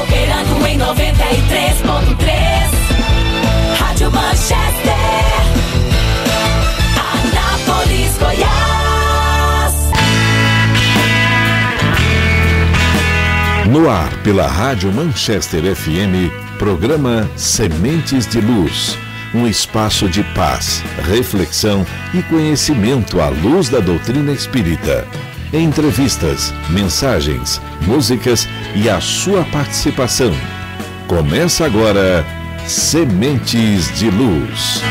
operando em 93.3. Rádio Manchester, Anápolis, Goiás. No ar, pela Rádio Manchester FM, programa Sementes de Luz. Um espaço de paz, reflexão e conhecimento à luz da doutrina espírita. Entrevistas, mensagens, músicas e a sua participação. Começa agora Sementes de Luz.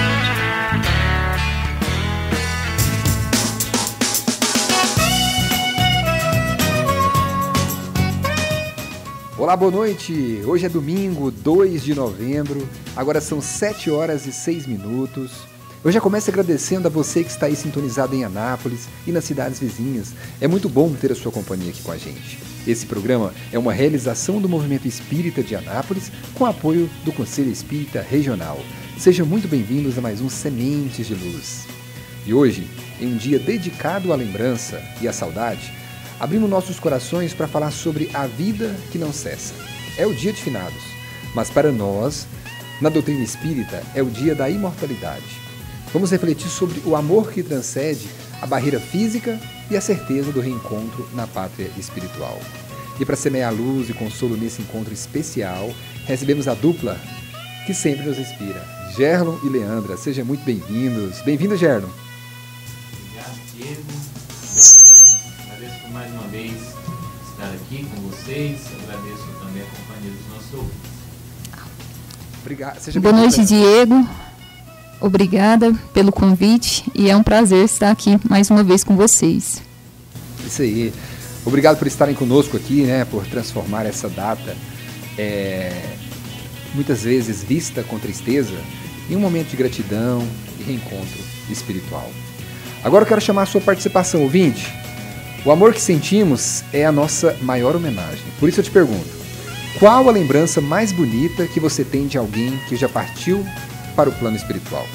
Olá, boa noite. Hoje é domingo, 2 de novembro. Agora são 7 horas e 6 minutos. Eu já começo agradecendo a você que está aí sintonizado em Anápolis e nas cidades vizinhas. É muito bom ter a sua companhia aqui com a gente. Esse programa é uma realização do Movimento Espírita de Anápolis com apoio do Conselho Espírita Regional. Sejam muito bem-vindos a mais um Sementes de Luz. E hoje, em um dia dedicado à lembrança e à saudade, abrimos nossos corações para falar sobre a vida que não cessa. É o dia de finados, mas para nós, na doutrina espírita, é o dia da imortalidade. Vamos refletir sobre o amor que transcende a barreira física e a certeza do reencontro na pátria espiritual. E para semear luz e consolo nesse encontro especial, recebemos a dupla que sempre nos inspira, Gerlon e Leandra. Sejam muito bem-vindos. Bem-vindo, Gerlon. Obrigado, Diego. Agradeço por mais uma vez estar aqui com vocês. Agradeço também a companhia dos nossos ouvintes. Obrigado. Boa noite, Diego. Obrigada pelo convite e é um prazer estar aqui mais uma vez com vocês. Isso aí. Obrigado por estarem conosco aqui, né, por transformar essa data, muitas vezes vista com tristeza, em um momento de gratidão e reencontro espiritual. Agora eu quero chamar a sua participação, ouvinte. O amor que sentimos é a nossa maior homenagem. Por isso eu te pergunto, qual a lembrança mais bonita que você tem de alguém que já partiu para o plano espiritual?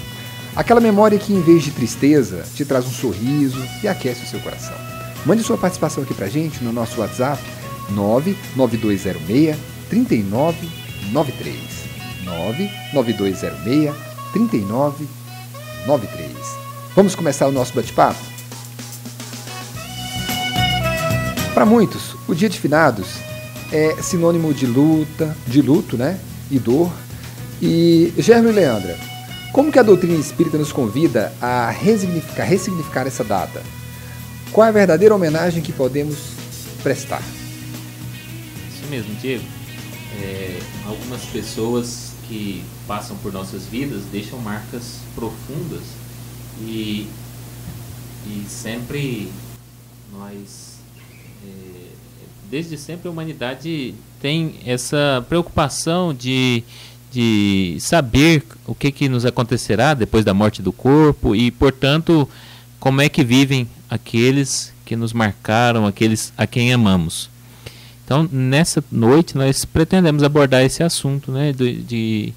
Aquela memória que, em vez de tristeza, te traz um sorriso e aquece o seu coração. Mande sua participação aqui pra gente no nosso WhatsApp 99206-3993. 99206-3993. Vamos começar o nosso bate-papo? Para muitos, o dia de finados é sinônimo de luto, né? E dor. E Gerlon e Leandra, como que a doutrina espírita nos convida a ressignificar essa data? Qual é a verdadeira homenagem que podemos prestar? Isso mesmo, Diego. Algumas pessoas que passam por nossas vidas deixam marcas profundas e sempre nós, desde sempre a humanidade tem essa preocupação de saber o que nos acontecerá depois da morte do corpo e, portanto, como é que vivem aqueles que nos marcaram, aqueles a quem amamos. Então, nessa noite, nós pretendemos abordar esse assunto, né, de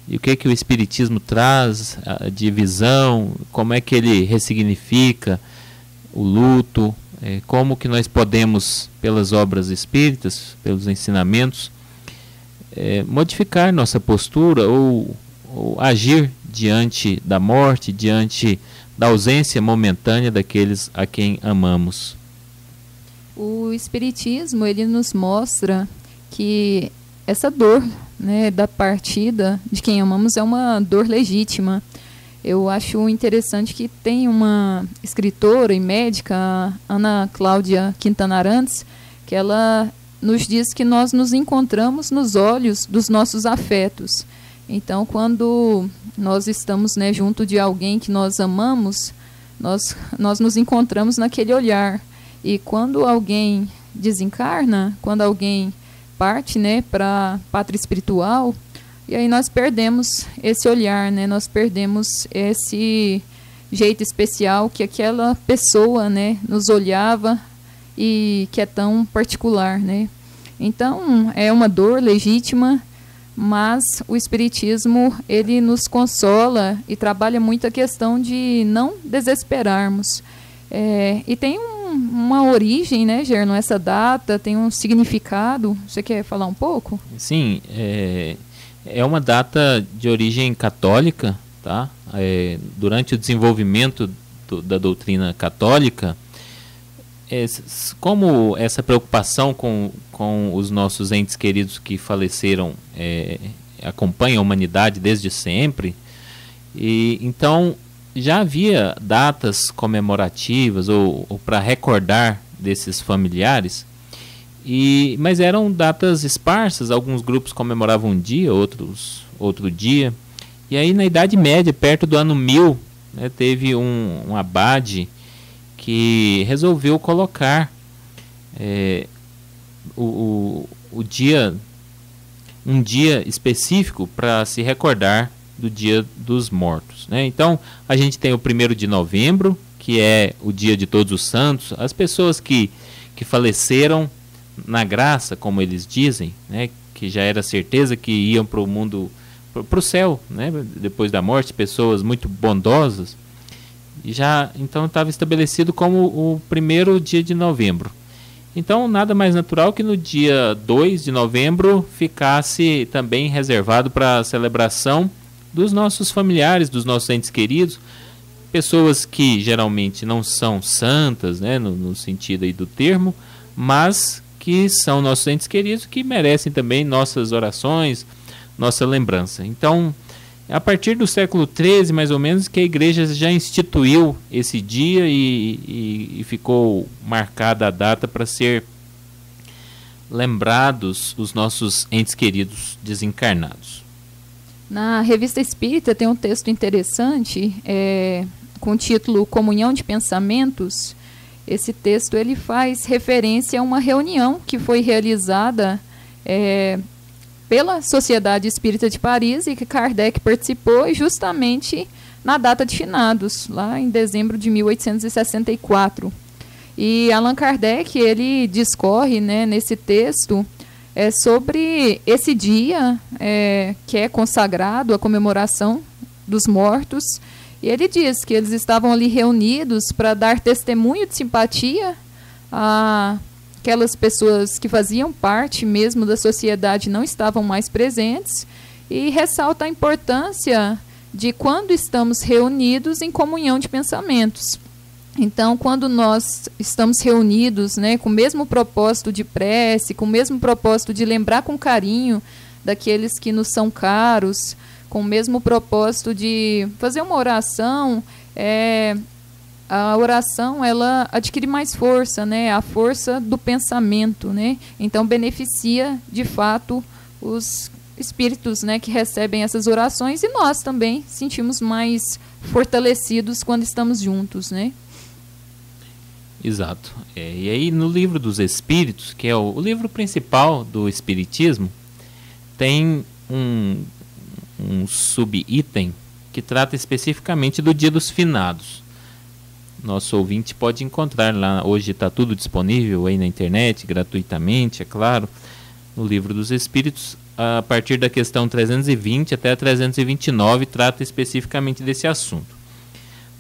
o que o Espiritismo traz, de visão, como é que ele ressignifica o luto, como que nós podemos, pelas obras espíritas, pelos ensinamentos, modificar nossa postura ou agir diante da morte, diante da ausência momentânea daqueles a quem amamos. O Espiritismo, ele nos mostra que essa dor, né, da partida de quem amamos é uma dor legítima. Eu acho interessante que tem uma escritora e médica, a Ana Cláudia Quintana Arantes, que ela nos diz que nós nos encontramos nos olhos dos nossos afetos. Então, quando nós estamos, né, junto de alguém que nós amamos, nós nos encontramos naquele olhar. E quando alguém desencarna, quando alguém parte, né, para a pátria espiritual, e aí nós perdemos esse olhar, né, nós perdemos esse jeito especial que aquela pessoa, né, nos olhava e que é tão particular, né? Então, é uma dor legítima, mas o Espiritismo, ele nos consola e trabalha muito a questão de não desesperarmos. E tem uma origem, né, Gernon? Essa data tem um significado. Você quer falar um pouco? Sim, é uma data de origem católica, tá? Durante o desenvolvimento da doutrina católica, como essa preocupação com os nossos entes queridos que faleceram acompanha a humanidade desde sempre, e então já havia datas comemorativas ou para recordar desses familiares, mas eram datas esparsas. Alguns grupos comemoravam um dia, outros outro dia. E aí na Idade Média, perto do ano 1000, né, teve um abade que resolveu colocar um dia específico para se recordar do Dia dos Mortos, né? Então a gente tem o 1º de novembro, que é o Dia de Todos os Santos, as pessoas que faleceram na graça, como eles dizem, né, que já era certeza que iam para o mundo, para o céu, né, depois da morte, pessoas muito bondosas. E já então estava estabelecido como o 1º dia de novembro. Então nada mais natural que no dia 2 de novembro ficasse também reservado para a celebração dos nossos familiares, dos nossos entes queridos, pessoas que geralmente não são santas, né, no sentido aí do termo, mas que são nossos entes queridos, que merecem também nossas orações, nossa lembrança. Então, a partir do século XIII, mais ou menos, que a igreja já instituiu esse dia e ficou marcada a data para ser lembrados os nossos entes queridos desencarnados. Na Revista Espírita tem um texto interessante, com o título Comunhão de Pensamentos. Esse texto ele faz referência a uma reunião que foi realizada pela Sociedade Espírita de Paris e que Kardec participou justamente na data de finados, lá em dezembro de 1864. E Allan Kardec ele discorre, né, nesse texto sobre esse dia que é consagrado à comemoração dos mortos. E ele diz que eles estavam ali reunidos para dar testemunho de simpatia a aquelas pessoas que faziam parte mesmo da sociedade, não estavam mais presentes, e ressalta a importância de quando estamos reunidos em comunhão de pensamentos. Então, quando nós estamos reunidos, né, com o mesmo propósito de prece, com o mesmo propósito de lembrar com carinho daqueles que nos são caros, com o mesmo propósito de fazer uma oração, a oração ela adquire mais força, né? A força do pensamento, né? Então beneficia de fato os espíritos, né, que recebem essas orações, e nós também sentimos mais fortalecidos quando estamos juntos, né? Exato. E aí no Livro dos Espíritos, que é o livro principal do Espiritismo, tem um subitem que trata especificamente do Dia dos Finados. Nosso ouvinte pode encontrar lá, hoje está tudo disponível aí na internet, gratuitamente, é claro, no Livro dos Espíritos, a partir da questão 320 até a 329, trata especificamente desse assunto.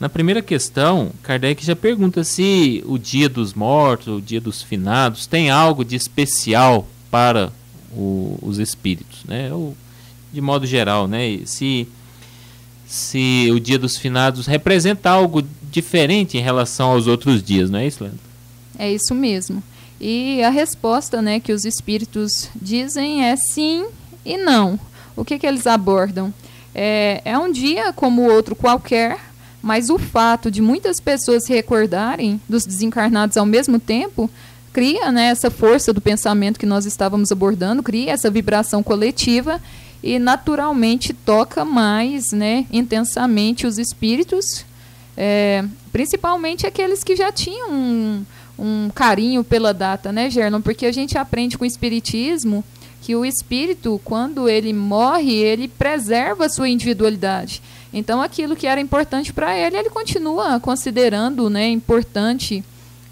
Na primeira questão, Kardec já pergunta se o Dia dos Mortos, o Dia dos Finados, tem algo de especial para os espíritos, né? Ou, de modo geral, né? Se o Dia dos Finados representa algo diferente em relação aos outros dias, não é isso, Leandro? É isso mesmo. E a resposta, né, que os espíritos dizem é sim e não. O que eles abordam? É um dia como outro qualquer, mas o fato de muitas pessoas se recordarem dos desencarnados ao mesmo tempo cria, né, essa força do pensamento que nós estávamos abordando, cria essa vibração coletiva e naturalmente toca mais, né, intensamente os espíritos, principalmente aqueles que já tinham um carinho pela data, né, Gernon? Porque a gente aprende com o espiritismo que o espírito, quando ele morre, ele preserva a sua individualidade. Então aquilo que era importante para ele, ele continua considerando, né, importante,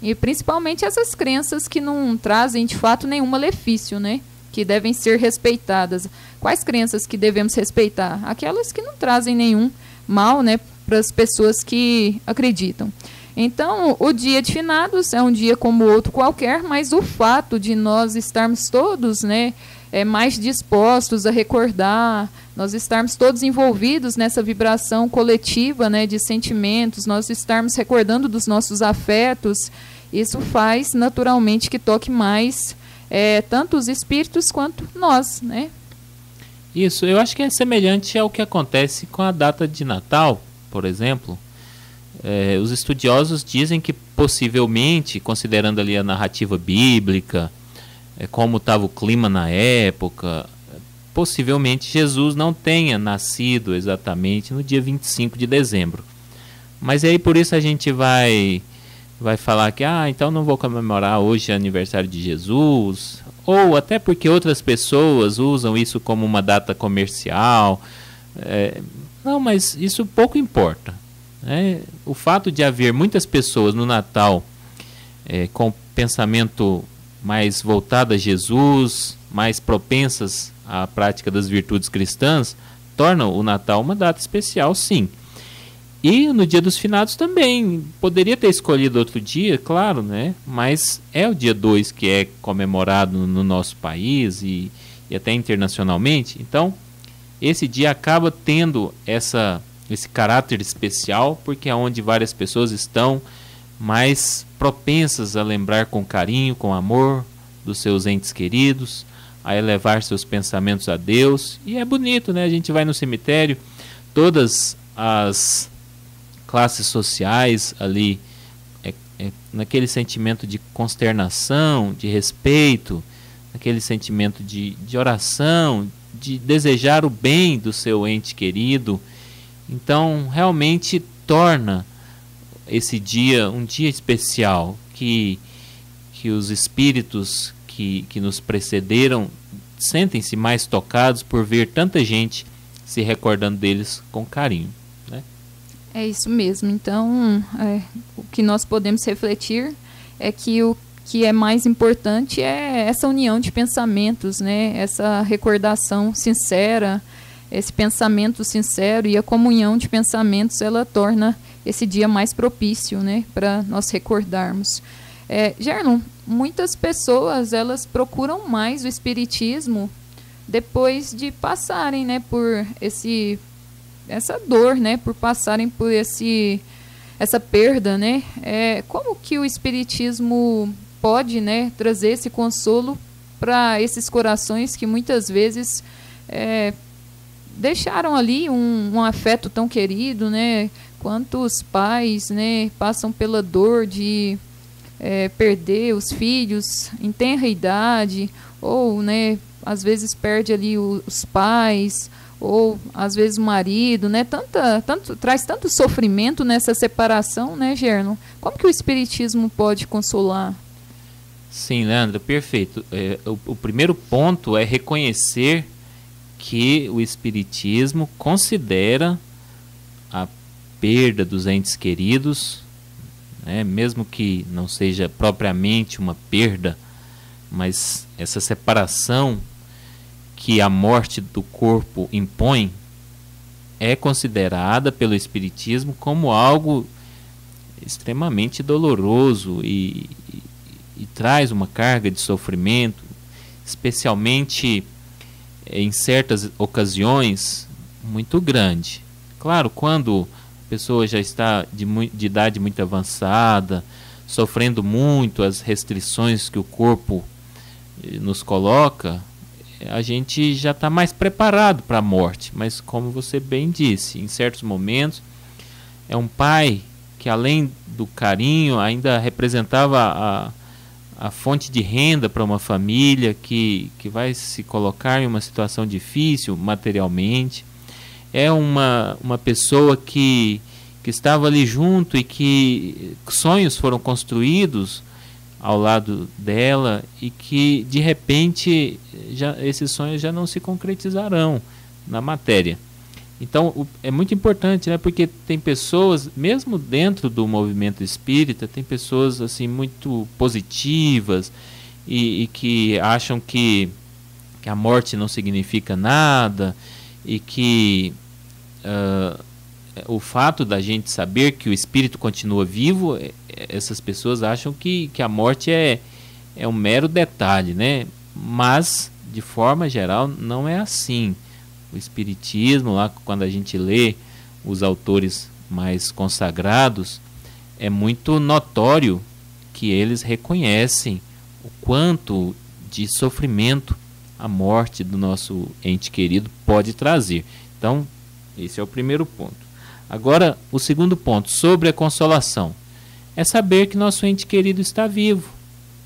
e principalmente essas crenças que não trazem de fato nenhum malefício, né, que devem ser respeitadas. Quais crenças que devemos respeitar? Aquelas que não trazem nenhum mal, né, para as pessoas que acreditam. Então, o dia de finados é um dia como outro qualquer, mas o fato de nós estarmos todos, né, mais dispostos a recordar, nós estarmos todos envolvidos nessa vibração coletiva, né, de sentimentos, nós estarmos recordando dos nossos afetos, isso faz naturalmente que toque mais tanto os espíritos quanto nós, né? Isso, eu acho que é semelhante ao que acontece com a data de Natal, por exemplo. Os estudiosos dizem que possivelmente, considerando ali a narrativa bíblica, como estava o clima na época, possivelmente Jesus não tenha nascido exatamente no dia 25 de dezembro. Mas aí por isso a gente vai falar que então não vou comemorar hoje o aniversário de Jesus, ou até porque outras pessoas usam isso como uma data comercial. Não, mas isso pouco importa. O fato de haver muitas pessoas no Natal com pensamento mais voltado a Jesus, mais propensas à prática das virtudes cristãs, torna o Natal uma data especial, sim. E no dia dos finados também, poderia ter escolhido outro dia, claro, né? Mas é o dia 2 que é comemorado no nosso país e até internacionalmente. Então, esse dia acaba tendo esse caráter especial, porque é onde várias pessoas estão mais propensas a lembrar com carinho, com amor dos seus entes queridos, a elevar seus pensamentos a Deus. E é bonito, né? A gente vai no cemitério, todas as classes sociais ali, naquele sentimento de consternação, de respeito, naquele sentimento de oração, de desejar o bem do seu ente querido. Então, realmente torna esse dia um dia especial, que os espíritos que nos precederam sentem-se mais tocados por ver tanta gente se recordando deles com carinho, né? É isso mesmo. Então, o que nós podemos refletir é que o que é mais importante é essa união de pensamentos, né? Essa recordação sincera, esse pensamento sincero, e a comunhão de pensamentos, ela torna esse dia mais propício, né, para nós recordarmos. Gerlon, muitas pessoas, elas procuram mais o espiritismo depois de passarem, né, por essa dor, né, por passarem por essa perda, né? Como que o espiritismo pode, né, trazer esse consolo para esses corações que muitas vezes deixaram ali um afeto tão querido, né? Quantos pais, né, passam pela dor de perder os filhos em tenra idade, ou, né, às vezes perde ali os pais, ou às vezes o marido, né? Traz tanto sofrimento nessa separação, né, Gerlon? Como que o espiritismo pode consolar? Sim, Leandro, perfeito. O primeiro ponto é reconhecer que o espiritismo considera a perda dos entes queridos, né, mesmo que não seja propriamente uma perda, mas essa separação que a morte do corpo impõe é considerada pelo espiritismo como algo extremamente doloroso e traz uma carga de sofrimento, especialmente em certas ocasiões muito grande. Claro, quando a pessoa já está de idade muito avançada, sofrendo muito as restrições que o corpo nos coloca, a gente já está mais preparado para a morte. Mas, como você bem disse, em certos momentos, é um pai que, além do carinho, ainda representava a fonte de renda para uma família que vai se colocar em uma situação difícil materialmente. É uma pessoa que estava ali junto e que sonhos foram construídos ao lado dela e que, de repente, esses sonhos já não se concretizarão na matéria. Então, é muito importante, né? Porque tem pessoas, mesmo dentro do movimento espírita, tem pessoas assim muito positivas e que acham que a morte não significa nada e que o fato da gente saber que o espírito continua vivo, essas pessoas acham que a morte é um mero detalhe, né? Mas, de forma geral, não é assim. O espiritismo, lá quando a gente lê os autores mais consagrados, é muito notório que eles reconhecem o quanto de sofrimento a morte do nosso ente querido pode trazer. Então, esse é o primeiro ponto. Agora, o segundo ponto, sobre a consolação, é saber que nosso ente querido está vivo,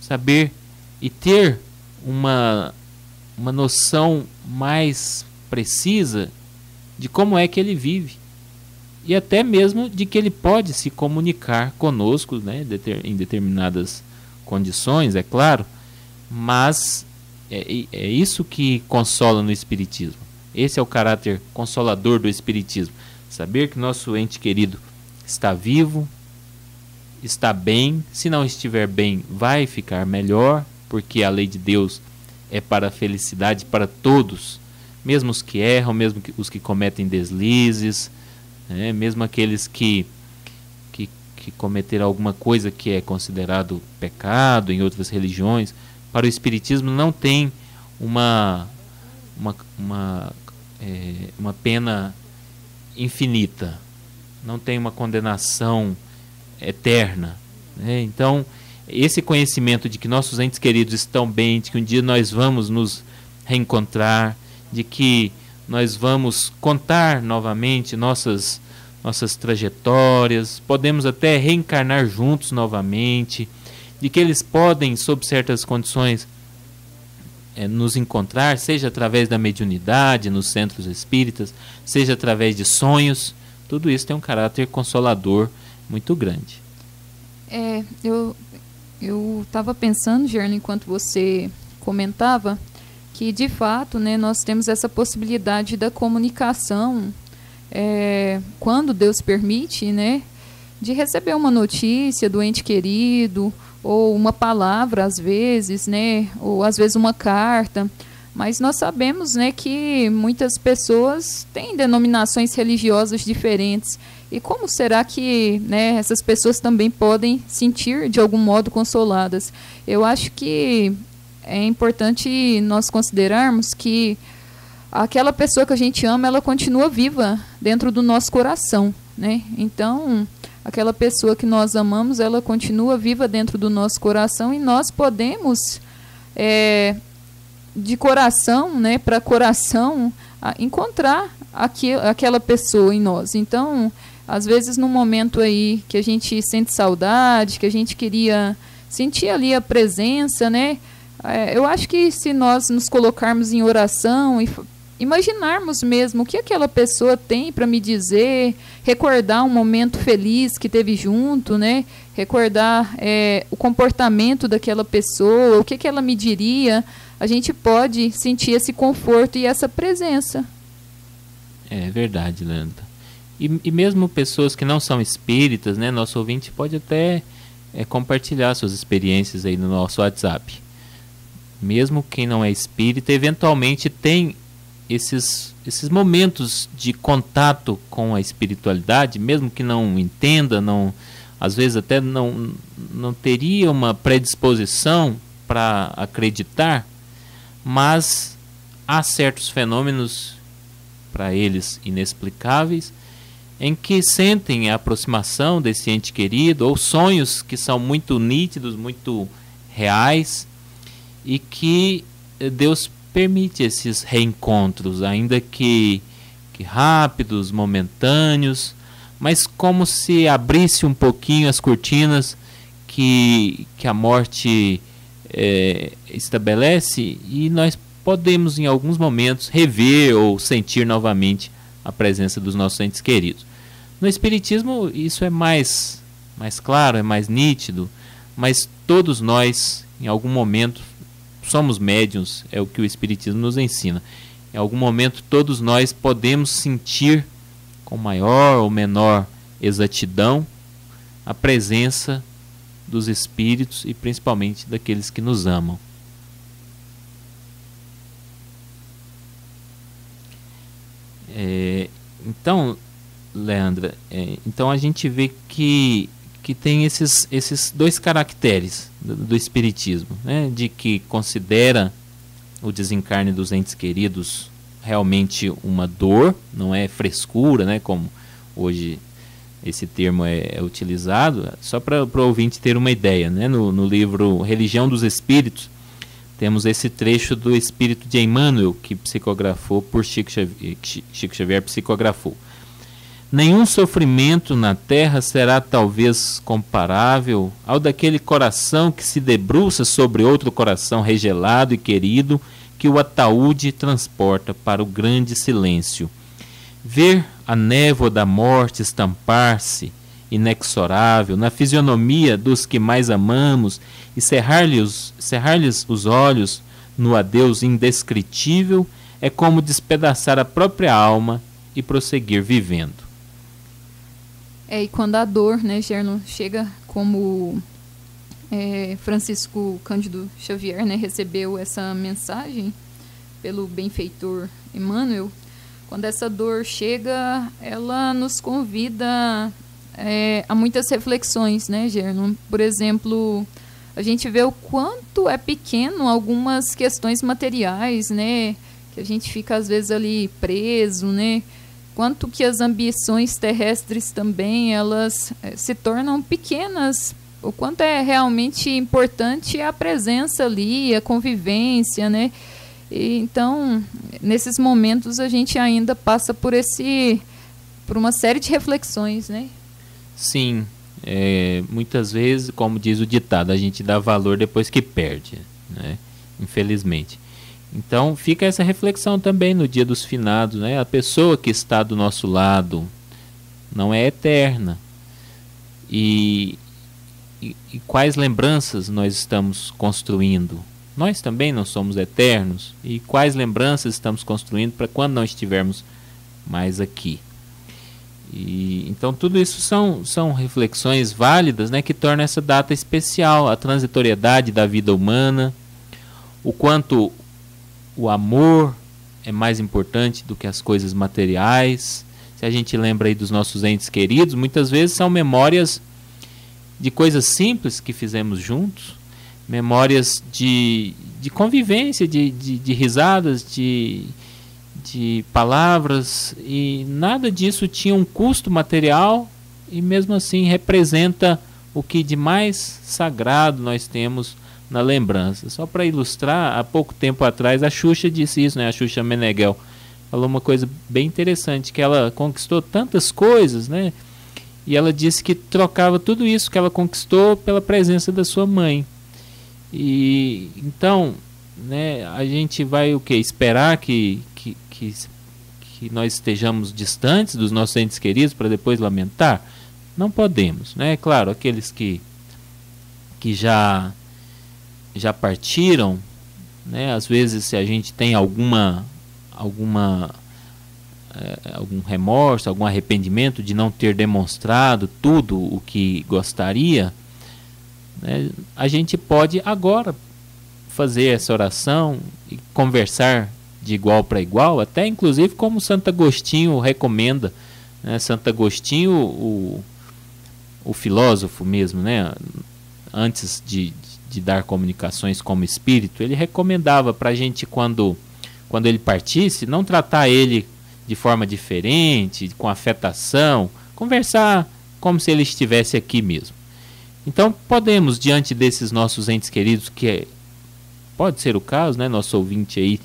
saber e ter uma noção mais precisa de como é que ele vive, e até mesmo de que ele pode se comunicar conosco, né, em determinadas condições, é claro, mas é isso que consola no Espiritismo. Esse é o caráter consolador do Espiritismo. Saber que nosso ente querido está vivo, está bem. Se não estiver bem, vai ficar melhor, porque a lei de Deus é para a felicidade para todos, mesmo os que erram, mesmo os que cometem deslizes, né? Mesmo aqueles que cometeram alguma coisa que é considerado pecado em outras religiões. Para o Espiritismo não tem uma pena infinita, não tem uma condenação eterna, né? Então, esse conhecimento de que nossos entes queridos estão bem, de que um dia nós vamos nos reencontrar, de que nós vamos contar novamente nossas trajetórias, podemos até reencarnar juntos novamente, de que eles podem, sob certas condições, nos encontrar, seja através da mediunidade, nos centros espíritas, seja através de sonhos. Tudo isso tem um caráter consolador muito grande. Eu estava pensando, Gerno, enquanto você comentava, que de fato, né, nós temos essa possibilidade da comunicação, quando Deus permite, né, de receber uma notícia do ente querido, ou uma palavra às vezes, né, ou às vezes uma carta. Mas nós sabemos, né, que muitas pessoas têm denominações religiosas diferentes. E como será que, né, essas pessoas também podem sentir de algum modo consoladas? Eu acho que é importante nós considerarmos que aquela pessoa que a gente ama, ela continua viva dentro do nosso coração, né? Então, aquela pessoa que nós amamos, ela continua viva dentro do nosso coração, e nós podemos, de coração, né, para coração, encontrar aquela pessoa em nós. Então, às vezes, no momento aí que a gente sente saudade, que a gente queria sentir ali a presença, né? Eu acho que se nós nos colocarmos em oração e imaginarmos mesmo o que aquela pessoa tem para me dizer, recordar um momento feliz que teve junto, né? Recordar o comportamento daquela pessoa, o que ela me diria, a gente pode sentir esse conforto e essa presença. É verdade, Leandro. E mesmo pessoas que não são espíritas, né? Nosso ouvinte pode até compartilhar suas experiências aí no nosso WhatsApp. Mesmo quem não é espírita, eventualmente tem esses momentos de contato com a espiritualidade, mesmo que não entenda, às vezes até não teria uma predisposição para acreditar, mas há certos fenômenos, para eles inexplicáveis, em que sentem a aproximação desse ente querido, ou sonhos que são muito nítidos, muito reais, e que Deus permite esses reencontros, ainda que rápidos, momentâneos, mas como se abrisse um pouquinho as cortinas que a morte estabelece, e nós podemos em alguns momentos rever ou sentir novamente a presença dos nossos entes queridos. No Espiritismo isso é mais claro, é mais nítido, mas todos nós em algum momento somos médiuns, é o que o Espiritismo nos ensina. Em algum momento todos nós podemos sentir com maior ou menor exatidão a presença dos espíritos e principalmente daqueles que nos amam. Então, Leandra, então a gente vê que tem esses dois caracteres do Espiritismo, né? De que considera o desencarne dos entes queridos realmente uma dor, não é frescura, né? Como hoje esse termo é utilizado, só para o ouvinte ter uma ideia, né? No livro Religião dos Espíritos, temos esse trecho do Espírito de Emmanuel, que psicografou por Chico Xavier psicografou. Nenhum sofrimento na terra será talvez comparável ao daquele coração que se debruça sobre outro coração regelado e querido, que o ataúde transporta para o grande silêncio. Ver a névoa da morte estampar-se, inexorável, na fisionomia dos que mais amamos e cerrar-lhes os olhos no adeus indescritível, é como despedaçar a própria alma e prosseguir vivendo. E quando a dor, né, Gerno, chega como Francisco Cândido Xavier, né, recebeu essa mensagem pelo benfeitor Emmanuel, quando essa dor chega, ela nos convida a muitas reflexões, né, Gerno? Por exemplo, a gente vê o quanto é pequeno algumas questões materiais, né, que a gente fica às vezes ali preso, né? Quanto que as ambições terrestres também, elas se tornam pequenas, o quanto é realmente importante a presença ali, a convivência, né? E, então, nesses momentos a gente ainda passa por uma série de reflexões, né? Sim, muitas vezes, como diz o ditado, a gente dá valor depois que perde, né? Infelizmente. Então fica essa reflexão também no dia dos finados, né? A pessoa que está do nosso lado não é eterna. E quais lembranças nós estamos construindo? Nós também não somos eternos. E quais lembranças estamos construindo para quando não estivermos mais aqui? Então tudo isso são reflexões válidas, né, que tornam essa data especial. A transitoriedade da vida humana, o quanto o amor é mais importante do que as coisas materiais. Se a gente lembra aí dos nossos entes queridos, muitas vezes são memórias de coisas simples que fizemos juntos, memórias de convivência, de risadas, de palavras, e nada disso tinha um custo material, e mesmo assim representa o que de mais sagrado nós temos na lembrança. Só para ilustrar, há pouco tempo atrás a Xuxa disse isso, né? A Xuxa Meneghel falou uma coisa bem interessante, que ela conquistou tantas coisas, né? E ela disse que trocava tudo isso que ela conquistou pela presença da sua mãe. E então, né, a gente vai o quê? Esperar que nós estejamos distantes dos nossos entes queridos para depois lamentar? Não podemos, né? Claro, aqueles que já partiram, né? Às vezes, se a gente tem algum remorso, algum arrependimento de não ter demonstrado tudo o que gostaria, né? A gente pode agora fazer essa oração e conversar de igual para igual, até inclusive como Santo Agostinho recomenda, né? Santo Agostinho, o filósofo mesmo, né? Antes de dar comunicações como espírito, ele recomendava para a gente, quando ele partisse, não tratar ele de forma diferente, com afetação, conversar como se ele estivesse aqui mesmo. Então podemos, diante desses nossos entes queridos, que pode ser o caso, né? Nosso ouvinte aí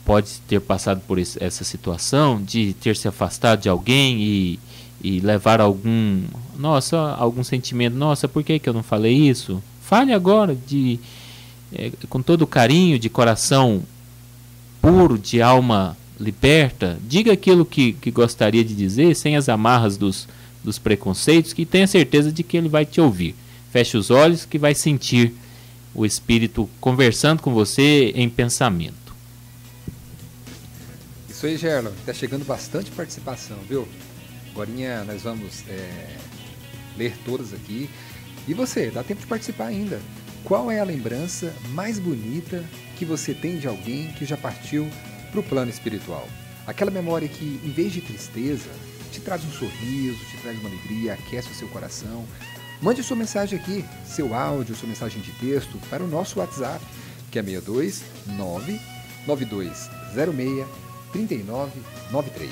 pode ter passado por essa situação de ter se afastado de alguém e levar algum sentimento, nossa, por que eu não falei isso? Fale agora, com todo carinho, de coração puro, de alma liberta, diga aquilo que gostaria de dizer, sem as amarras dos preconceitos, que tenha certeza de que ele vai te ouvir. Feche os olhos, que vai sentir o Espírito conversando com você em pensamento. Isso aí, Gerlon, está chegando bastante participação, viu? Agorinha nós vamos ler todas aqui. E você, dá tempo de participar ainda. Qual é a lembrança mais bonita que você tem de alguém que já partiu para o plano espiritual? Aquela memória que, em vez de tristeza, te te traz um sorriso, te traz uma alegria, aquece o seu coração. Mande sua mensagem aqui, seu áudio, sua mensagem de texto para o nosso WhatsApp, que é 62 99206 3993.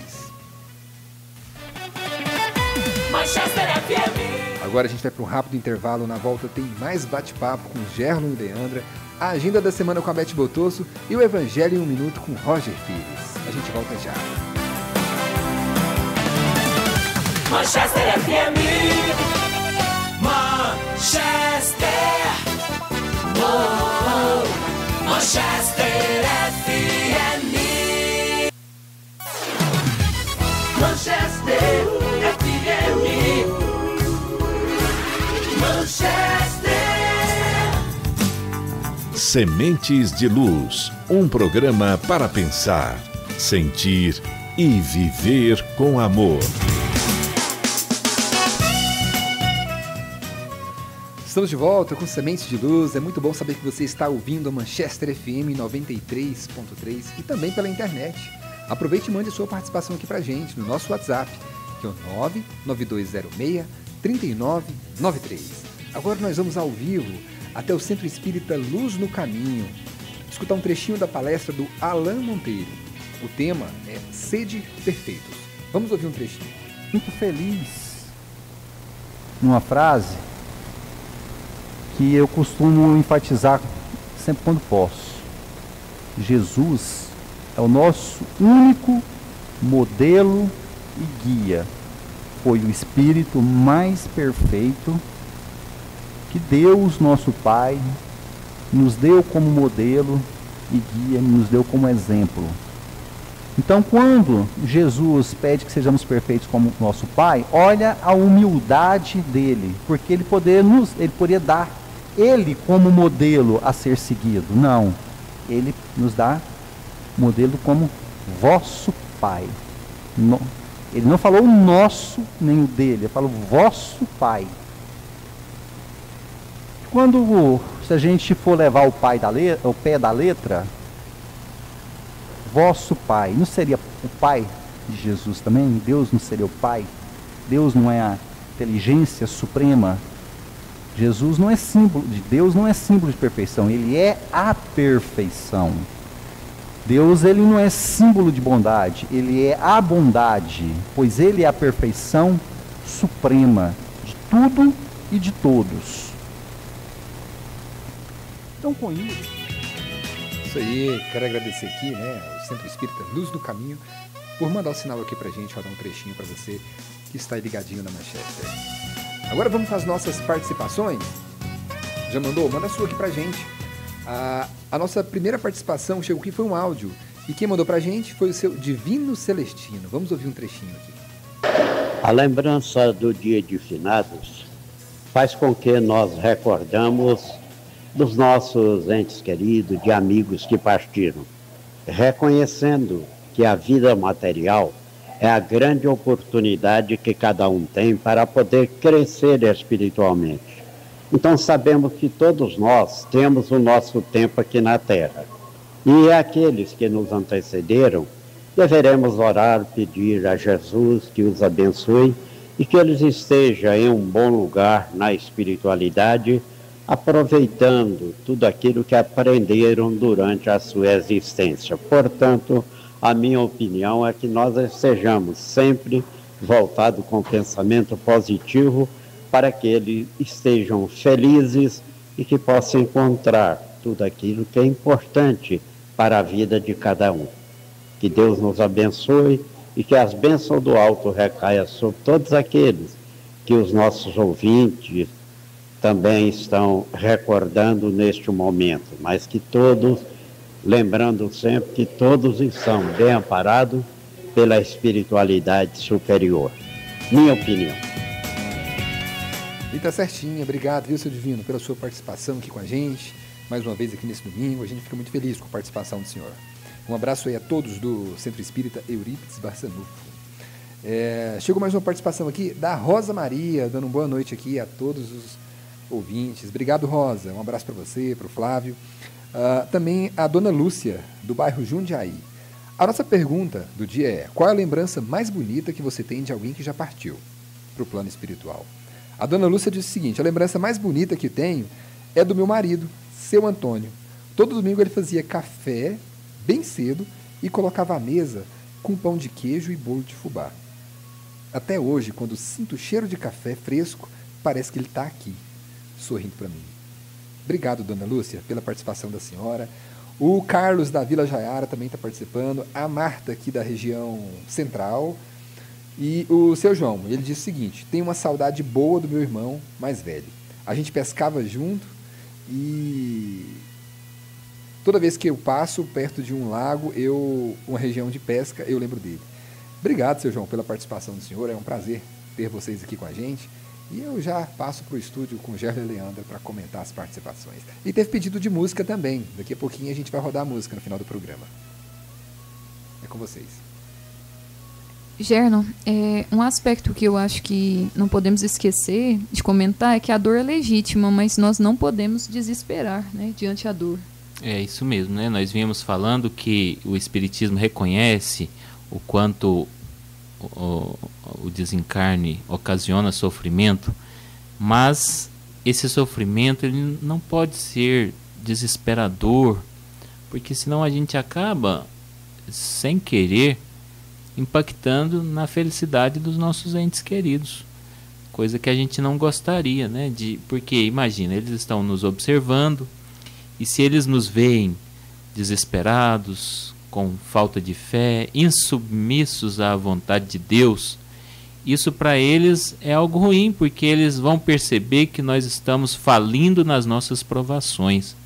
Manchester FM. Agora a gente vai para um rápido intervalo. Na volta tem mais bate-papo com Gerlon e Leandra, a agenda da semana com a Beth Botosso e o Evangelho em 1 Minuto com Roger Pires. A gente volta já. Manchester FM. Manchester. Oh, Manchester FM. Manchester FM. Manchester. Sementes de Luz, um programa para pensar, sentir e viver com amor. Estamos de volta com Sementes de Luz. É muito bom saber que você está ouvindo a Manchester FM 93.3 e também pela internet. Aproveite e mande sua participação aqui pra gente no nosso WhatsApp, que é o 99206-3993. Agora nós vamos ao vivo até o Centro Espírita Luz no Caminho, escutar um trechinho da palestra do Alain Monteiro. O tema é Sede Perfeitos. Vamos ouvir um trechinho. Muito feliz numa frase que eu costumo enfatizar sempre quando posso. Jesus é o nosso único modelo e guia. Foi o Espírito mais perfeito que Deus, nosso Pai, nos deu como modelo e guia, nos deu como exemplo. Então, quando Jesus pede que sejamos perfeitos como nosso Pai, olha a humildade dele, porque ele poderia dar ele como modelo a ser seguido. Não, ele nos dá modelo como vosso Pai. Ele não falou o nosso nem o dele, ele falou vosso Pai. Se a gente for levar o pé da letra, vosso Pai, não seria o Pai de Jesus também? Deus não seria o Pai? Deus não é a inteligência suprema? Jesus não é símbolo de Deus, não é símbolo de perfeição, ele é a perfeição. Deus, ele não é símbolo de bondade, ele é a bondade, pois ele é a perfeição suprema de tudo e de todos. Então, com isso aí, quero agradecer aqui, ao Centro Espírita Luz do Caminho, por mandar o sinal aqui pra gente, dar um trechinho pra você que está ligadinho na Manchester. Agora vamos com as nossas participações. Já mandou? Manda a sua aqui pra gente. A nossa primeira participação chegou aqui, foi um áudio. E quem mandou pra gente foi o seu Divino Celestino. Vamos ouvir um trechinho aqui. A lembrança do dia de finados faz com que nós recordamos dos nossos entes queridos, de amigos que partiram, reconhecendo que a vida material é a grande oportunidade que cada um tem para poder crescer espiritualmente. Então sabemos que todos nós temos o nosso tempo aqui na Terra. E aqueles que nos antecederam, deveremos orar, pedir a Jesus que os abençoe e que eles estejam em um bom lugar na espiritualidade, aproveitando tudo aquilo que aprenderam durante a sua existência. Portanto, a minha opinião é que nós estejamos sempre voltados com pensamento positivo para que eles estejam felizes e que possam encontrar tudo aquilo que é importante para a vida de cada um. Que Deus nos abençoe e que as bênçãos do alto recaiam sobre todos aqueles que os nossos ouvintes também estão recordando neste momento, mas que todos, lembrando sempre que todos estão bem amparados pela espiritualidade superior. Minha opinião. E tá certinho, obrigado, viu, seu Divino, pela sua participação aqui com a gente, mais uma vez aqui nesse domingo, a gente fica muito feliz com a participação do senhor. Um abraço aí a todos do Centro Espírita Eurípides Barçanufo. Chegou mais uma participação aqui da Rosa Maria, dando uma boa noite aqui a todos os ouvintes. Obrigado, Rosa, um abraço para você, para o Flávio. Também a Dona Lúcia, do bairro Jundiaí. A nossa pergunta do dia é: qual é a lembrança mais bonita que você tem de alguém que já partiu para o plano espiritual? A dona Lúcia disse o seguinte: a lembrança mais bonita que tenho é do meu marido, seu Antônio. Todo domingo ele fazia café bem cedo e colocava à mesa com pão de queijo e bolo de fubá. Até hoje, quando sinto o cheiro de café fresco, parece que ele está aqui, sorrindo para mim. Obrigado, dona Lúcia, pela participação da senhora. O Carlos da Vila Jaiara também está participando. A Marta aqui da região central. E o seu João, ele disse o seguinte: tenho uma saudade boa do meu irmão mais velho. A gente pescava junto e toda vez que eu passo perto de um lago, uma região de pesca, eu lembro dele. Obrigado, seu João, pela participação do senhor. É um prazer ter vocês aqui com a gente. E eu já passo para o estúdio com o Gerler e Leandra para comentar as participações. E teve pedido de música também. Daqui a pouquinho a gente vai rodar a música no final do programa. É com vocês. Gerno, um aspecto que eu acho que não podemos esquecer de comentar é que a dor é legítima, mas nós não podemos desesperar, né, diante da dor. É isso mesmo, né? Nós vínhamos falando que o Espiritismo reconhece o quanto o desencarne ocasiona sofrimento, mas esse sofrimento ele não pode ser desesperador, porque senão a gente acaba, sem querer, impactando na felicidade dos nossos entes queridos, coisa que a gente não gostaria, né? Porque imagina, eles estão nos observando, e se eles nos veem desesperados, com falta de fé, insubmissos à vontade de Deus, isso para eles é algo ruim, porque eles vão perceber que nós estamos falindo nas nossas provações,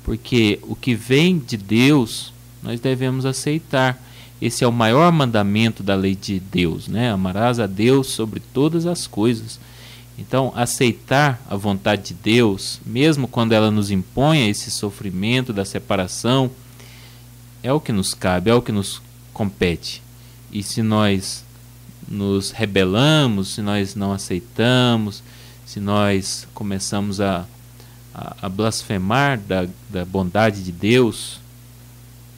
porque o que vem de Deus nós devemos aceitar. Esse é o maior mandamento da lei de Deus, né? Amarás a Deus sobre todas as coisas. Então, aceitar a vontade de Deus, mesmo quando ela nos impõe esse sofrimento da separação, é o que nos cabe, é o que nos compete. E se nós nos rebelamos, se nós não aceitamos, se nós começamos a blasfemar da bondade de Deus,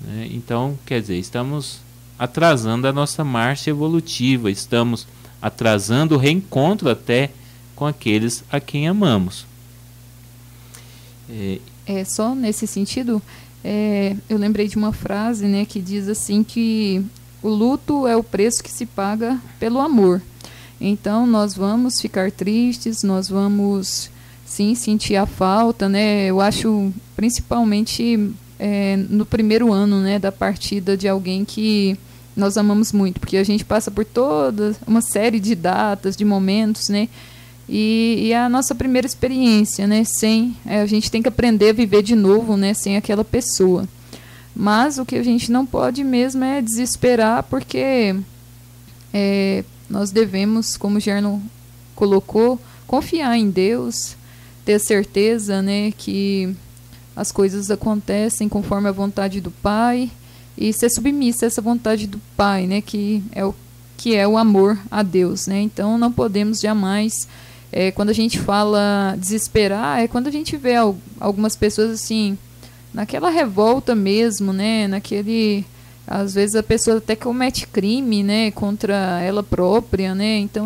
né? Então, quer dizer, estamos atrasando a nossa marcha evolutiva, estamos atrasando o reencontro até com aqueles a quem amamos. Só nesse sentido, eu lembrei de uma frase, né, que diz assim que o luto é o preço que se paga pelo amor. Então nós vamos ficar tristes, nós vamos sim sentir a falta, né? Eu acho principalmente no primeiro ano, né, da partida de alguém que nós amamos muito, porque a gente passa por toda uma série de datas, de momentos, né? E a nossa primeira experiência, né? A gente tem que aprender a viver de novo, né? Sem aquela pessoa. Mas o que a gente não pode mesmo é desesperar, porque nós devemos, como o Gerno colocou, confiar em Deus, ter certeza, né, que as coisas acontecem conforme a vontade do Pai e ser submissa a essa vontade do Pai, né, que é o amor a Deus, né? Então não podemos jamais, quando a gente fala desesperar, é quando a gente vê algumas pessoas assim, naquela revolta mesmo, né, às vezes a pessoa até comete crime, né, contra ela própria, né? Então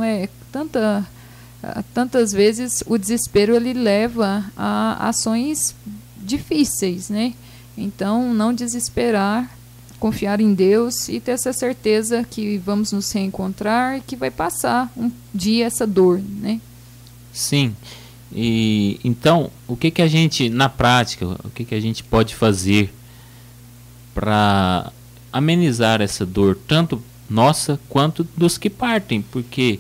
tantas vezes o desespero ele leva a ações difíceis, né? Então não desesperar, confiar em Deus e ter essa certeza que vamos nos reencontrar e que vai passar um dia essa dor, né? Sim. E então, o que a gente, na prática, o que a gente pode fazer para amenizar essa dor, tanto nossa quanto dos que partem? Porque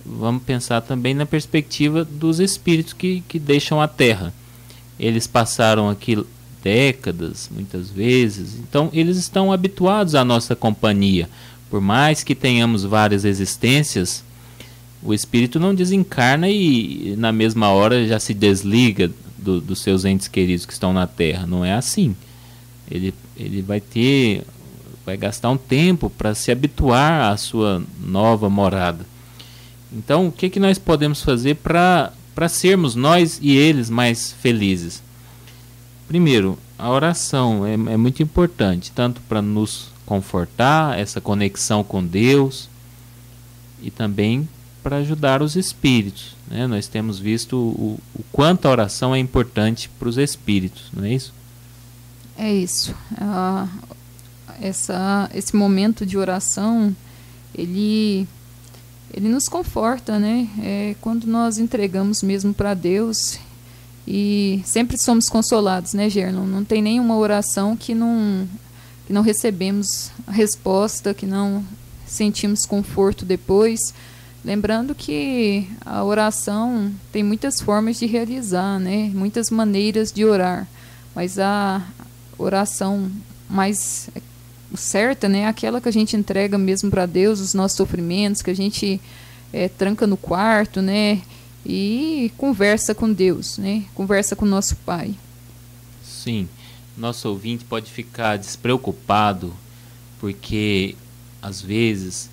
vamos pensar também na perspectiva dos espíritos que deixam a Terra. Eles passaram aqui décadas, muitas vezes, então eles estão habituados à nossa companhia. Por mais que tenhamos várias existências, o espírito não desencarna e na mesma hora já se desliga dos seus entes queridos que estão na Terra. Não é assim. Ele vai gastar um tempo para se habituar à sua nova morada. Então, o que nós podemos fazer para sermos nós e eles mais felizes? Primeiro, a oração é muito importante, tanto para nos confortar, essa conexão com Deus e também para ajudar os espíritos, né? Nós temos visto o quanto a oração é importante para os espíritos, não é isso? É isso. Esse momento de oração, ele nos conforta, né? Quando nós entregamos mesmo para Deus, e sempre somos consolados, né, Gerlon? Não tem nenhuma oração que não recebemos a resposta, que não sentimos conforto depois. Lembrando que a oração tem muitas formas de realizar, né? Muitas maneiras de orar, mas a oração mais certa, né? Aquela que a gente entrega mesmo para Deus os nossos sofrimentos, que a gente tranca no quarto, né? E conversa com Deus, né? Conversa com o nosso Pai. Sim, nosso ouvinte pode ficar despreocupado, porque às vezes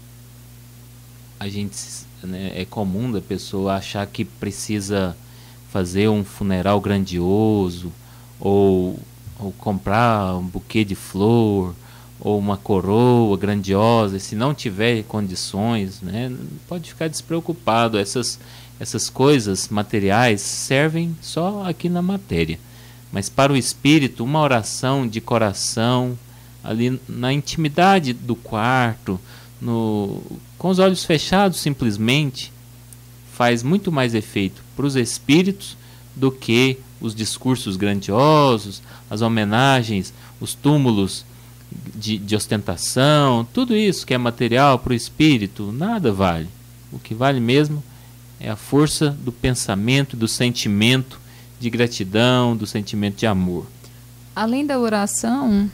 a gente, né, é comum da pessoa achar que precisa fazer um funeral grandioso, ou comprar um buquê de flor, ou uma coroa grandiosa, e se não tiver condições, né, pode ficar despreocupado. Essas coisas materiais servem só aqui na matéria, mas para o espírito, uma oração de coração, ali na intimidade do quarto, com os olhos fechados simplesmente, faz muito mais efeito para os espíritos do que os discursos grandiosos, as homenagens, os túmulos de ostentação. Tudo isso que é material para o espírito, nada vale. O que vale mesmo é a força do pensamento, do sentimento de gratidão, do sentimento de amor. Além da oração,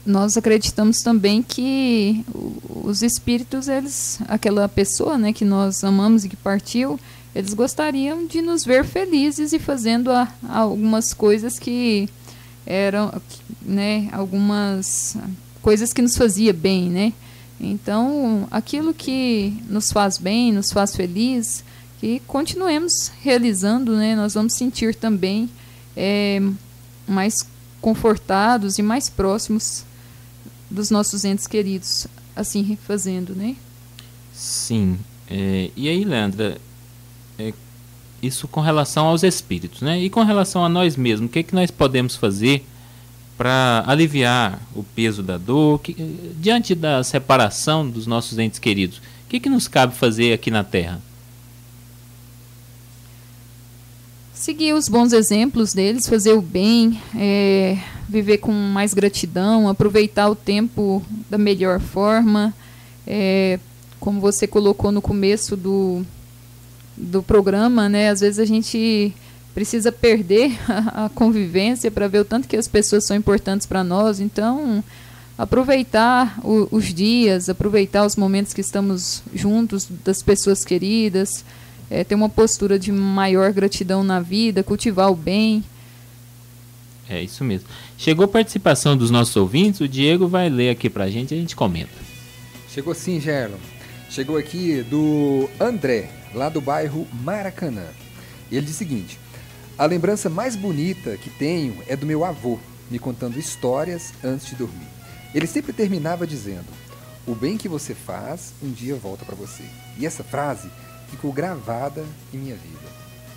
nós acreditamos também que os espíritos, aquela pessoa, né, que nós amamos e que partiu, eles gostariam de nos ver felizes e fazendo algumas coisas que eram, né, algumas coisas que nos fazia bem, né? Então, aquilo que nos faz bem, nos faz feliz, que continuemos realizando, né? Nós vamos sentir também mais confortados e mais próximos dos nossos entes queridos, assim fazendo, né? Sim. E aí, Leandra, isso com relação aos espíritos, né? E com relação a nós mesmos, o que nós podemos fazer para aliviar o peso da dor, diante da separação dos nossos entes queridos? O que nos cabe fazer aqui na Terra? Seguir os bons exemplos deles, fazer o bem, viver com mais gratidão, aproveitar o tempo da melhor forma. Como você colocou no começo do programa, né? Às vezes a gente precisa perder a convivência para ver o tanto que as pessoas são importantes para nós. Então, aproveitar os dias, aproveitar os momentos que estamos juntos das pessoas queridas, ter uma postura de maior gratidão na vida, cultivar o bem. É isso mesmo. Chegou a participação dos nossos ouvintes, o Diego vai ler aqui para a gente comenta. Chegou sim, Gerlon. Chegou aqui do André, lá do bairro Maracanã. Ele diz o seguinte: a lembrança mais bonita que tenho é do meu avô, me contando histórias antes de dormir. Ele sempre terminava dizendo: o bem que você faz, um dia volta para você. E essa frase ficou gravada em minha vida.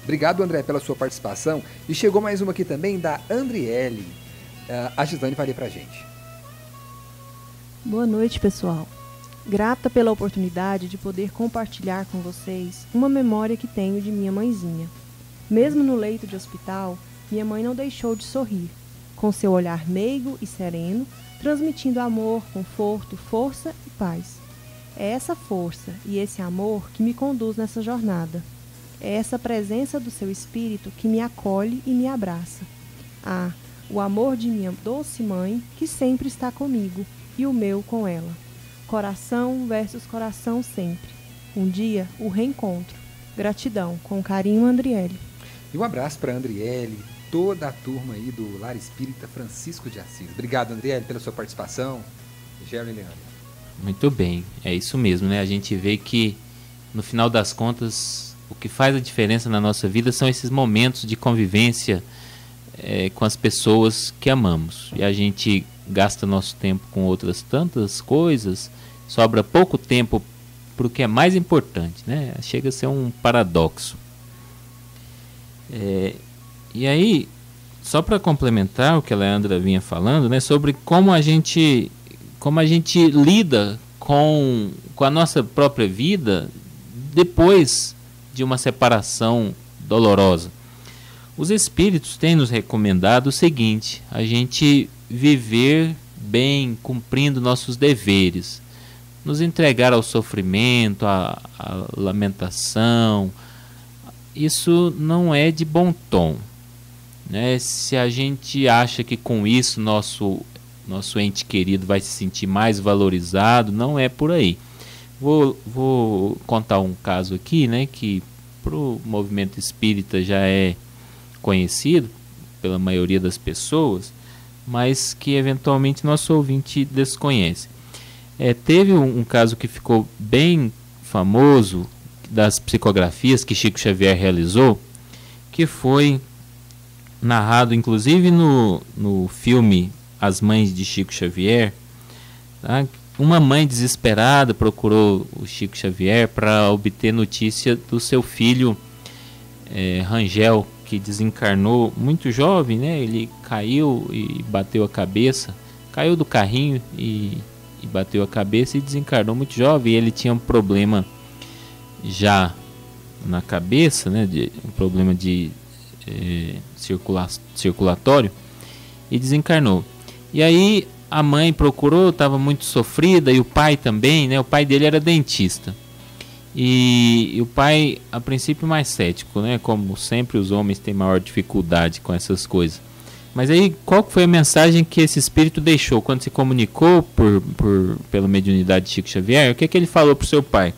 Obrigado, André, pela sua participação. E chegou mais uma aqui também, da Andriele. A Gisane vai ler pra gente. Boa noite, pessoal. Grata pela oportunidade de poder compartilhar com vocês uma memória que tenho de minha mãezinha. Mesmo no leito de hospital, minha mãe não deixou de sorrir, com seu olhar meigo e sereno, transmitindo amor, conforto, força e paz. É essa força e esse amor que me conduz nessa jornada. É essa presença do seu espírito que me acolhe e me abraça. Ah, o amor de minha doce mãe que sempre está comigo e o meu com ela. Coração versus coração sempre. Um dia, o reencontro. Gratidão. Com carinho, Andriele. E um abraço para a Andriele, toda a turma aí do Lar Espírita Francisco de Assis. Obrigado, Andriele, pela sua participação. Gerlon e Leandro. Muito bem, é isso mesmo, né? A gente vê que, no final das contas, o que faz a diferença na nossa vida são esses momentos de convivência com as pessoas que amamos. E a gente gasta nosso tempo com outras tantas coisas, sobra pouco tempo para o que é mais importante, né? Chega a ser um paradoxo. E aí, só para complementar o que a Leandra vinha falando, né, sobre como a gente lida com a nossa própria vida depois de uma separação dolorosa. Os espíritos têm nos recomendado o seguinte: a gente viver bem, cumprindo nossos deveres, nos entregar ao sofrimento, à lamentação. Isso não é de bom tom, né? Se a gente acha que com isso nosso ente querido vai se sentir mais valorizado, não é por aí. Vou contar um caso aqui, né, que para o movimento espírita já é conhecido pela maioria das pessoas, mas que eventualmente nosso ouvinte desconhece. Teve um caso que ficou bem famoso das psicografias que Chico Xavier realizou, que foi narrado inclusive no filme As Mães de Chico Xavier, tá? Uma mãe desesperada procurou o Chico Xavier para obter notícia do seu filho Rangel, que desencarnou muito jovem, né? Ele caiu e bateu a cabeça, caiu do carrinho e bateu a cabeça e desencarnou muito jovem. E ele tinha um problema já na cabeça, né? Um problema de circulatório, e desencarnou. E aí a mãe procurou, estava muito sofrida, e o pai também, né? O pai dele era dentista. E o pai, a princípio, mais cético, né? Como sempre, os homens têm maior dificuldade com essas coisas. Mas aí, qual foi a mensagem que esse espírito deixou quando se comunicou pela mediunidade de Chico Xavier? O que ele falou para o seu pai?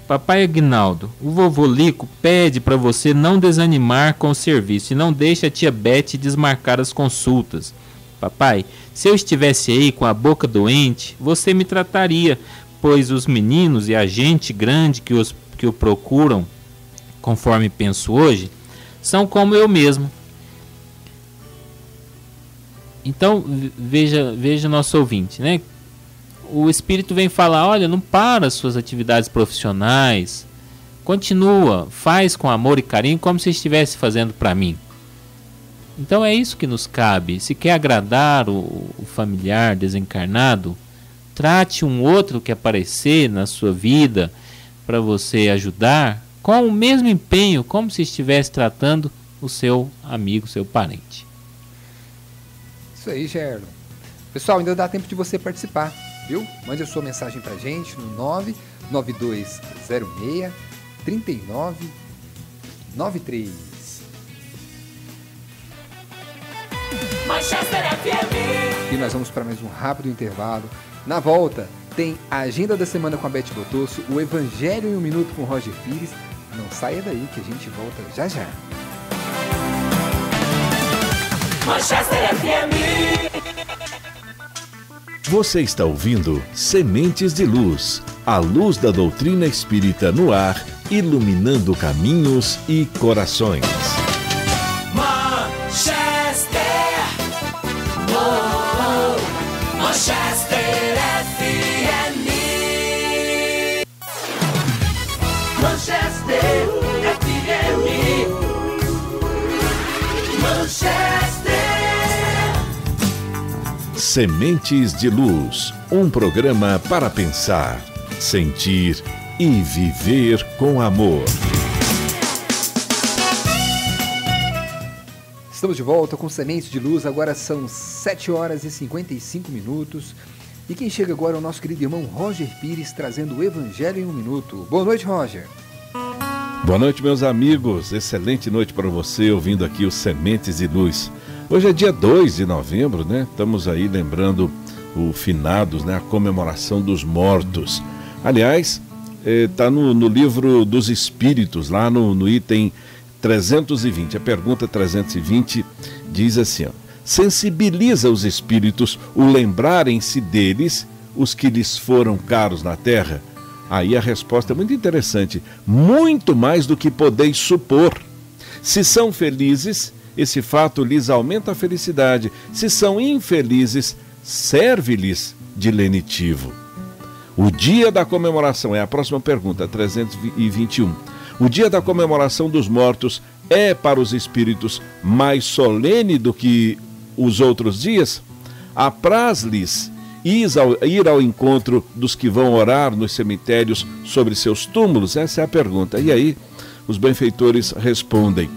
Papai Aguinaldo, o vovô Lico pede para você não desanimar com o serviço e não deixe a tia Bete desmarcar as consultas. Papai, se eu estivesse aí com a boca doente, você me trataria, pois os meninos e a gente grande que o procuram, conforme penso hoje, são como eu mesmo. Então, veja nosso ouvinte, né? O espírito vem falar: olha, não para as suas atividades profissionais, continua, faz com amor e carinho como se estivesse fazendo para mim. Então é isso que nos cabe. Se quer agradar o familiar desencarnado, trate um outro que aparecer na sua vida para você ajudar com o mesmo empenho, como se estivesse tratando o seu amigo, seu parente. Isso aí, Gerlon. Pessoal, ainda dá tempo de você participar, viu? Mande a sua mensagem pra gente no 99206-3993. Manchester FM. E nós vamos para mais um rápido intervalo. Na volta, tem a agenda da semana com a Beth Botosso, o Evangelho em um Minuto com Roger Pires. Não saia daí que a gente volta já já. Manchester FM. Você está ouvindo Sementes de Luz, a luz da doutrina espírita no ar, iluminando caminhos e corações. Manchester, Manchester FM. Manchester FM. Manchester. Sementes de Luz, um programa para pensar, sentir e viver com amor. Estamos de volta com Sementes de Luz, agora são 7 horas e 55 minutos. E quem chega agora é o nosso querido irmão Roger Pires, trazendo o Evangelho em um Minuto. Boa noite, Roger. Boa noite, meus amigos. Excelente noite para você, ouvindo aqui o Sementes de Luz. Hoje é dia 2 de novembro, né? Estamos aí lembrando o finados, né? A comemoração dos mortos. Aliás, está no livro dos Espíritos, lá no item 320. A pergunta 320 diz assim, ó: sensibiliza os espíritos o lembrarem-se deles, os que lhes foram caros na terra? Aí a resposta é muito interessante. Muito mais do que podeis supor. Se são felizes, esse fato lhes aumenta a felicidade. Se são infelizes, serve-lhes de lenitivo. O dia da comemoração, é a próxima pergunta, 321. O dia da comemoração dos mortos é para os espíritos mais solene do que os outros dias? Apraz-lhes ir ao encontro dos que vão orar nos cemitérios sobre seus túmulos? Essa é a pergunta. E aí, os benfeitores respondem: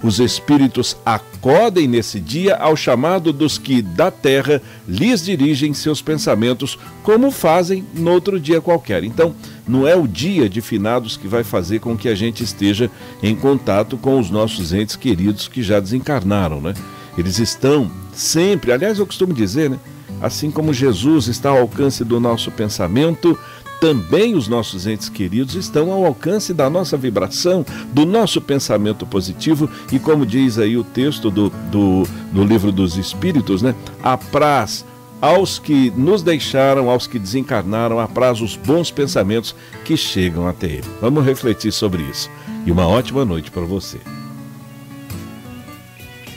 os espíritos acodem nesse dia ao chamado dos que da terra lhes dirigem seus pensamentos, como fazem no outro dia qualquer. Então, não é o dia de finados que vai fazer com que a gente esteja em contato com os nossos entes queridos que já desencarnaram, né? Eles estão sempre, aliás, eu costumo dizer, né? Assim como Jesus está ao alcance do nosso pensamento, também os nossos entes queridos estão ao alcance da nossa vibração, do nosso pensamento positivo, e como diz aí o texto do Livro dos Espíritos, né? Apraz aos que nos deixaram, aos que desencarnaram, apraz os bons pensamentos que chegam até ele. Vamos refletir sobre isso. E uma ótima noite para você.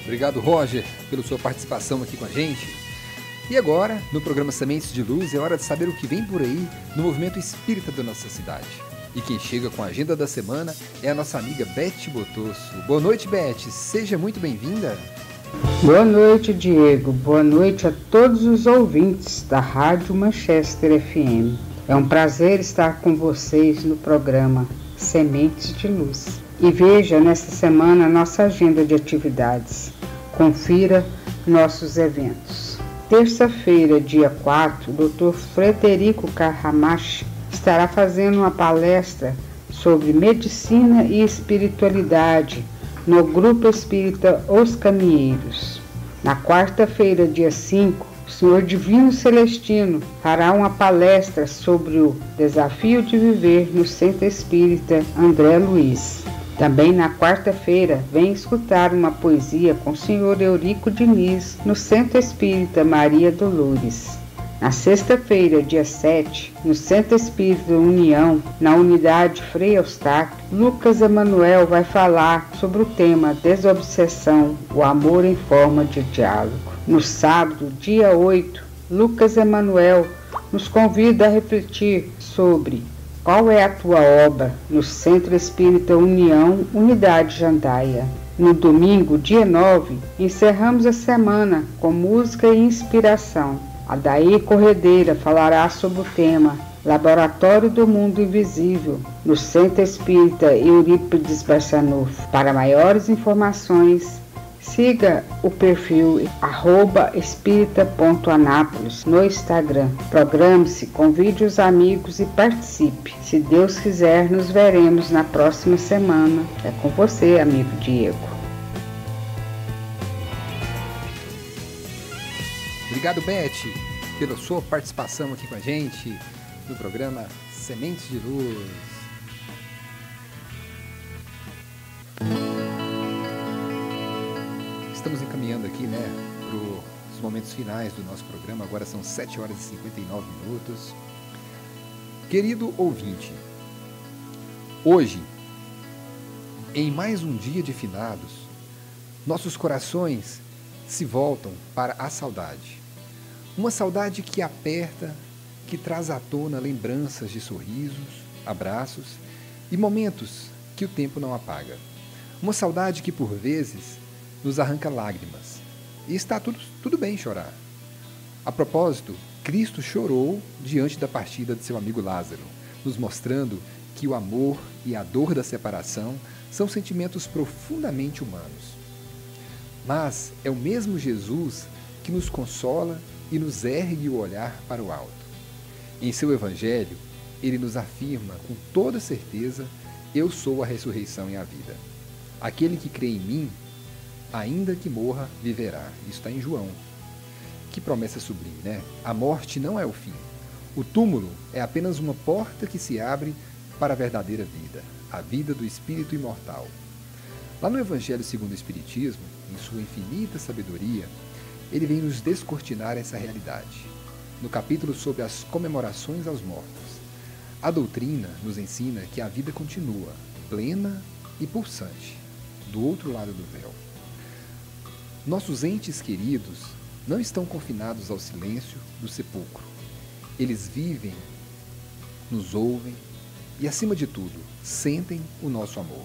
Obrigado, Roger, pela sua participação aqui com a gente. E agora, no programa Sementes de Luz, é hora de saber o que vem por aí no movimento espírita da nossa cidade. E quem chega com a agenda da semana é a nossa amiga Beth Botosso. Boa noite, Beth. Seja muito bem-vinda. Boa noite, Diego. Boa noite a todos os ouvintes da Rádio Manchester FM. É um prazer estar com vocês no programa Sementes de Luz. E veja nesta semana a nossa agenda de atividades. Confira nossos eventos. Terça-feira, dia 4, o Dr. Frederico Carramache estará fazendo uma palestra sobre medicina e espiritualidade no Grupo Espírita Os Caminheiros. Na quarta-feira, dia 5, o Senhor Divino Celestino fará uma palestra sobre o desafio de viver no Centro Espírita André Luiz. Também na quarta-feira, vem escutar uma poesia com o Sr. Eurico Diniz no Centro Espírita Maria Dolores. Na sexta-feira, dia 7, no Centro Espírita União, na unidade Frei Eustáquio, Lucas Emanuel vai falar sobre o tema Desobsessão, o amor em forma de diálogo. No sábado, dia 8, Lucas Emanuel nos convida a refletir sobre qual é a tua obra no Centro Espírita União, Unidade Jandaia. No domingo, dia 9, encerramos a semana com música e inspiração. Adair Corredeira falará sobre o tema Laboratório do Mundo Invisível, no Centro Espírita Eurípides Barçanufo. Para maiores informações, siga o perfil @espírita.anápolis no Instagram. Programe-se, convide os amigos e participe. Se Deus quiser, nos veremos na próxima semana. É com você, amigo Diego. Obrigado, Beth, pela sua participação aqui com a gente no programa Sementes de Luz. Estamos encaminhando aqui, né, para os momentos finais do nosso programa. Agora são 7 horas e 59 minutos. Querido ouvinte, hoje, em mais um dia de finados, nossos corações se voltam para a saudade. Uma saudade que aperta, que traz à tona lembranças de sorrisos, abraços e momentos que o tempo não apaga. Uma saudade que, por vezes, nos arranca lágrimas. E está tudo bem chorar. A propósito, Cristo chorou diante da partida de seu amigo Lázaro, nos mostrando que o amor e a dor da separação são sentimentos profundamente humanos. Mas é o mesmo Jesus que nos consola e nos ergue o olhar para o alto. Em seu Evangelho, ele nos afirma com toda certeza: eu sou a ressurreição e a vida. Aquele que crê em mim, ainda que morra, viverá. Isso está em João. Que promessa sublime, né? A morte não é o fim. O túmulo é apenas uma porta que se abre para a verdadeira vida, a vida do espírito imortal. Lá no Evangelho segundo o Espiritismo, em sua infinita sabedoria, ele vem nos descortinar essa realidade. No capítulo sobre as comemorações aos mortos, a doutrina nos ensina que a vida continua, plena e pulsante, do outro lado do véu. Nossos entes queridos não estão confinados ao silêncio do sepulcro. Eles vivem, nos ouvem e, acima de tudo, sentem o nosso amor.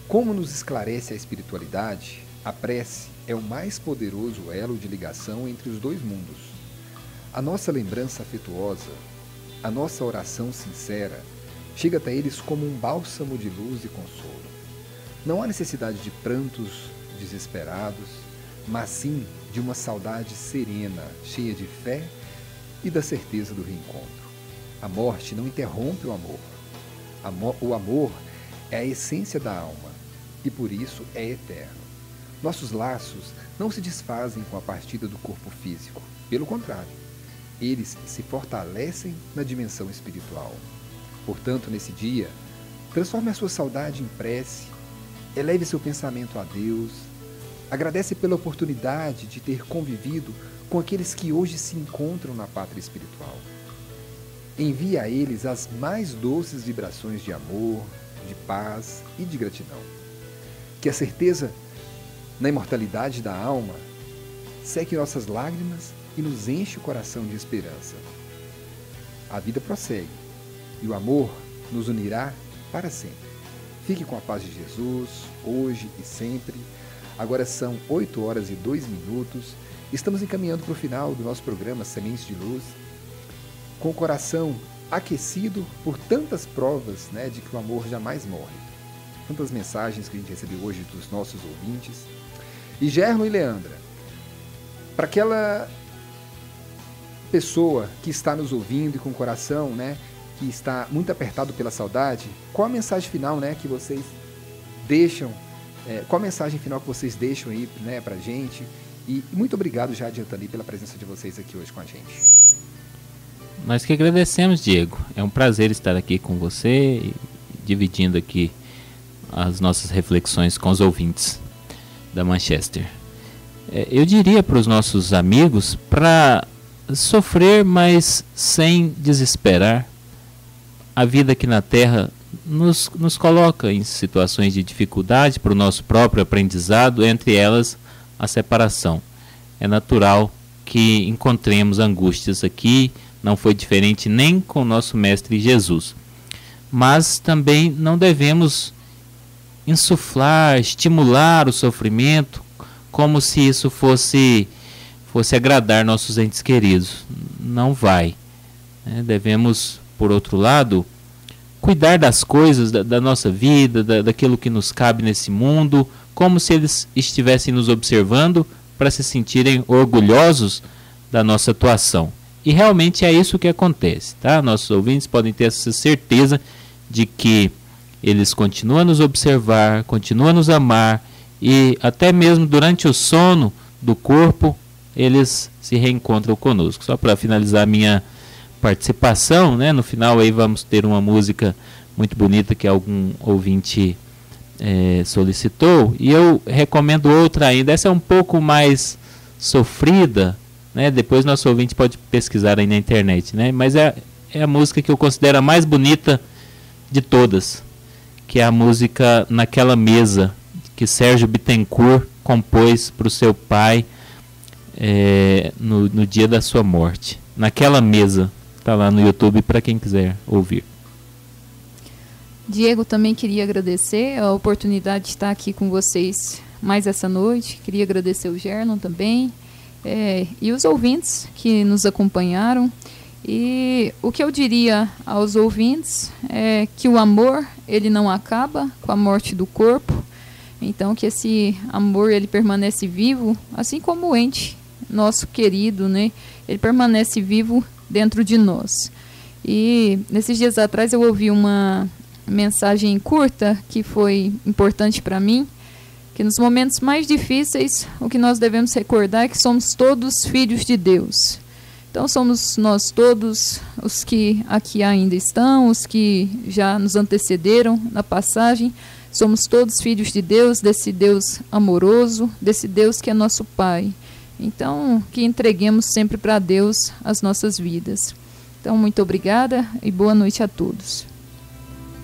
Como nos esclarece a espiritualidade, a prece é o mais poderoso elo de ligação entre os dois mundos. A nossa lembrança afetuosa, a nossa oração sincera, chega até eles como um bálsamo de luz e consolo. Não há necessidade de prantos desesperados, mas sim de uma saudade serena, cheia de fé e da certeza do reencontro. A morte não interrompe o amor. O amor é a essência da alma e por isso é eterno. Nossos laços não se desfazem com a partida do corpo físico. Pelo contrário, eles se fortalecem na dimensão espiritual. Portanto, nesse dia, transforme a sua saudade em prece, eleve seu pensamento a Deus, agradece pela oportunidade de ter convivido com aqueles que hoje se encontram na pátria espiritual. Envie a eles as mais doces vibrações de amor, de paz e de gratidão. Que a certeza na imortalidade da alma seque nossas lágrimas e nos enche o coração de esperança. A vida prossegue e o amor nos unirá para sempre. Fique com a paz de Jesus, hoje e sempre. Agora são 8h02. Estamos encaminhando para o final do nosso programa Sementes de Luz, com o coração aquecido por tantas provas, de que o amor jamais morre. Tantas mensagens que a gente recebeu hoje dos nossos ouvintes. E Gerlon e Leandra, para aquela pessoa que está nos ouvindo e com o coração, que está muito apertado pela saudade, qual a mensagem final, que vocês deixam? Qual a mensagem final que vocês deixam aí, para a gente? E muito obrigado já adiantando aí pela presença de vocês aqui hoje com a gente. Nós que agradecemos, Diego. É um prazer estar aqui com você e dividindo aqui as nossas reflexões com os ouvintes da Manchester. Eu diria para os nossos amigos para sofrer, mas sem desesperar. A vida aqui na Terra nos coloca em situações de dificuldade para o nosso próprio aprendizado, entre elas a separação. É natural que encontremos angústias aqui, não foi diferente nem com o nosso Mestre Jesus. Mas também não devemos insuflar, estimular o sofrimento, como se isso fosse agradar nossos entes queridos. Não vai. Devemos, por outro lado, cuidar das coisas da nossa vida, daquilo que nos cabe nesse mundo, como se eles estivessem nos observando para se sentirem orgulhosos da nossa atuação. E realmente é isso que acontece, tá? Nossos ouvintes podem ter essa certeza de que eles continuam a nos observar, continuam a nos amar e até mesmo durante o sono do corpo eles se reencontram conosco. Só para finalizar a minha participação, no final aí vamos ter uma música muito bonita que algum ouvinte solicitou, e eu recomendo outra ainda. Essa é um pouco mais sofrida, depois nosso ouvinte pode pesquisar aí na internet, mas é a música que eu considero a mais bonita de todas, que é a música Naquela Mesa, que Sérgio Bittencourt compôs para o seu pai no dia da sua morte. Naquela Mesa, está lá no YouTube para quem quiser ouvir. Diego, também queria agradecer a oportunidade de estar aqui com vocês mais essa noite. Queria agradecer o Gerlon também e os ouvintes que nos acompanharam. E o que eu diria aos ouvintes é que o amor, ele não acaba com a morte do corpo. Então que esse amor, ele permanece vivo, assim como o ente nosso querido, ele permanece vivo dentro de nós. E nesses dias atrás eu ouvi uma mensagem curta que foi importante para mim, que nos momentos mais difíceis o que nós devemos recordar é que somos todos filhos de Deus. Então somos nós todos, os que aqui ainda estão, os que já nos antecederam na passagem, somos todos filhos de Deus, desse Deus amoroso, desse Deus que é nosso Pai. Então que entreguemos sempre para Deus as nossas vidas. Então muito obrigada e boa noite a todos.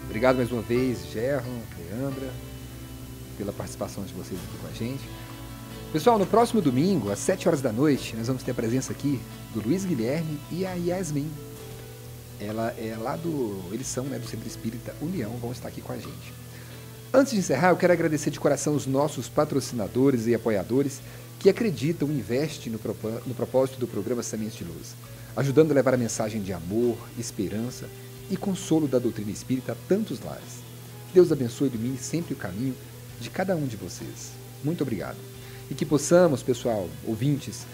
Obrigado mais uma vez, Gerlon, Leandra, pela participação de vocês aqui com a gente. Pessoal, no próximo domingo, às 7 horas da noite, nós vamos ter a presença aqui do Luiz Guilherme e a Yasmin. Ela é lá eles são, né, do Centro Espírita União, vão estar aqui com a gente. Antes de encerrar, eu quero agradecer de coração os nossos patrocinadores e apoiadores que acreditam e investem no propósito do programa Sementes de Luz, ajudando a levar a mensagem de amor, esperança e consolo da doutrina espírita a tantos lares. Deus abençoe e ilumine sempre o caminho de cada um de vocês. Muito obrigado. E que possamos, pessoal, ouvintes,